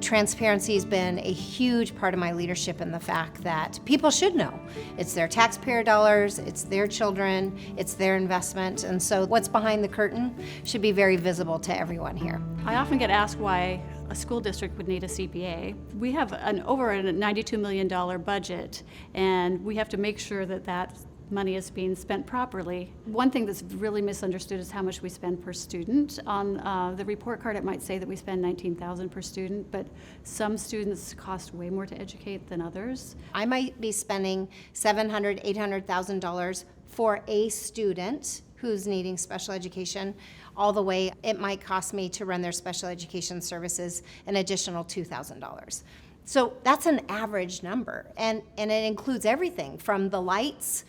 Transparency has been a huge part of my leadership in the fact that people should know. It's their taxpayer dollars, it's their children, it's their investment, and so what's behind the curtain should be very visible to everyone here. I often get asked why a school district would need a CPA. We have over a $92 million budget, and we have to make sure that that money is being spent properly. One thing that's really misunderstood is how much we spend per student. On the report card, it might say that we spend $19,000 per student, but some students cost way more to educate than others. I might be spending $700,000, $800,000 for a student who's needing special education. All the way, it might cost me to run their special education services an additional $2,000. So that's an average number, and it includes everything from the lights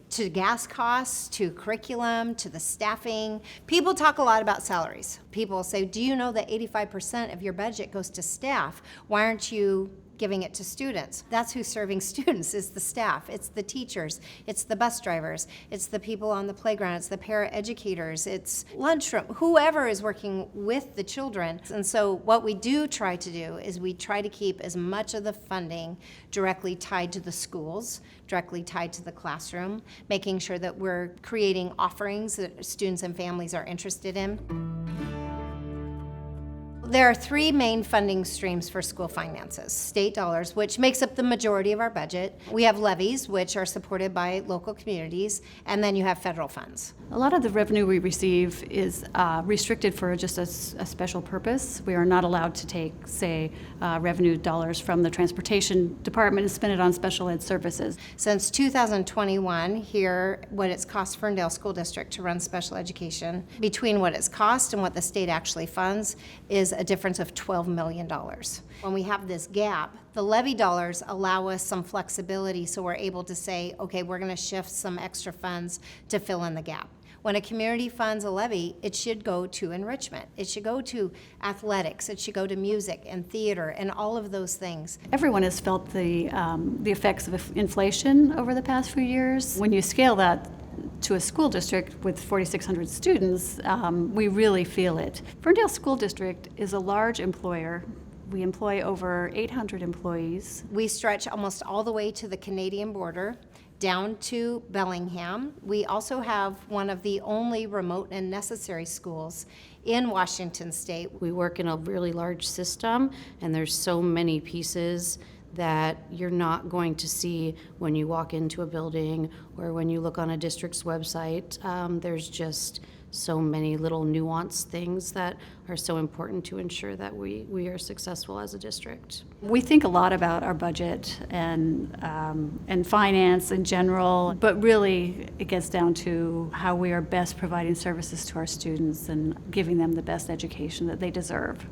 to gas costs, to curriculum, to the staffing. People talk a lot about salaries. People say, do you know that 85% of your budget goes to staff? Why aren't you giving it to students? That's who's serving students, is the staff. It's the teachers, it's the bus drivers, it's the people on the playground, it's the para-educators, it's lunchroom, whoever is working with the children. And so what we do try to do is we try to keep as much of the funding directly tied to the schools, directly tied to the classroom, making sure that we're creating offerings that students and families are interested in. There are three main funding streams for school finances. State dollars, which makes up the majority of our budget. We have levies, which are supported by local communities, and then you have federal funds. A lot of the revenue we receive is restricted for just a special purpose. We are not allowed to take, say, revenue dollars from the transportation department and spend it on special ed services. Since 2021, here, what it's cost Ferndale School District to run special education, between what it's cost and what the state actually funds, is a difference of $12 million. When we have this gap, the levy dollars allow us some flexibility, so we're able to say, okay, we're going to shift some extra funds to fill in the gap. When a community funds a levy, it should go to enrichment. It should go to athletics. It should go to music and theater and all of those things. Everyone has felt the effects of inflation over the past few years. When you scale that to a school district with 4,600 students, we really feel it. Ferndale School District is a large employer. We employ over 800 employees. We stretch almost all the way to the Canadian border, down to Bellingham. We also have one of the only remote and necessary schools in Washington State. We work in a really large system, and there's so many pieces that you're not going to see when you walk into a building or when you look on a district's website. There's just so many little nuanced things that are so important to ensure that we are successful as a district. We think a lot about our budget and finance in general, but really it gets down to how we are best providing services to our students and giving them the best education that they deserve.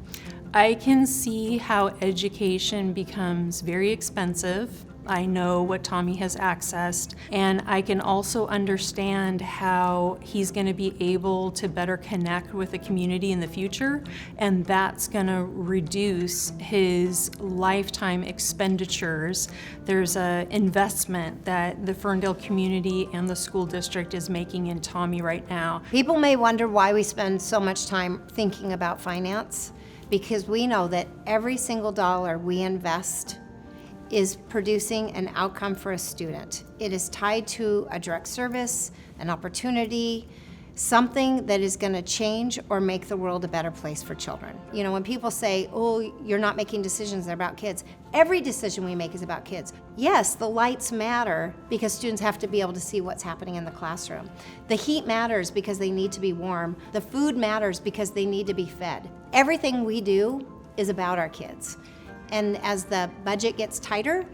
I can see how education becomes very expensive. I know what Tommy has accessed, and I can also understand how he's going to be able to better connect with the community in the future, and that's going to reduce his lifetime expenditures. There's an investment that the Ferndale community and the school district is making in Tommy right now. People may wonder why we spend so much time thinking about finance, because we know that every single dollar we invest is producing an outcome for a student. It is tied to a direct service, an opportunity, something that is going to change or make the world a better place for children. You know, when people say, oh, you're not making decisions that are about kids, every decision we make is about kids. Yes, the lights matter because students have to be able to see what's happening in the classroom. The heat matters because they need to be warm. The food matters because they need to be fed. Everything we do is about our kids. And as the budget gets tighter,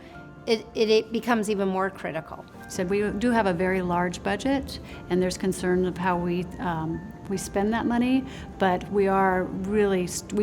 it becomes even more critical. So we do have a very large budget, and there's concern of how we spend that money, but we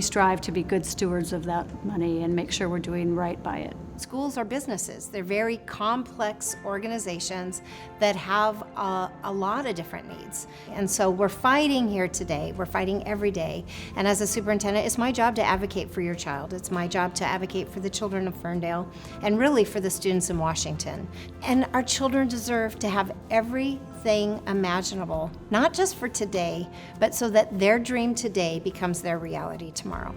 strive to be good stewards of that money and make sure we're doing right by it. Schools are businesses. They're very complex organizations that have a lot of different needs. And so we're fighting here today. We're fighting every day. And as a superintendent, it's my job to advocate for your child. It's my job to advocate for the children of Ferndale and really for the students in Washington. And our children deserve to have everything imaginable, not just for today, but so that their dream today becomes their reality tomorrow.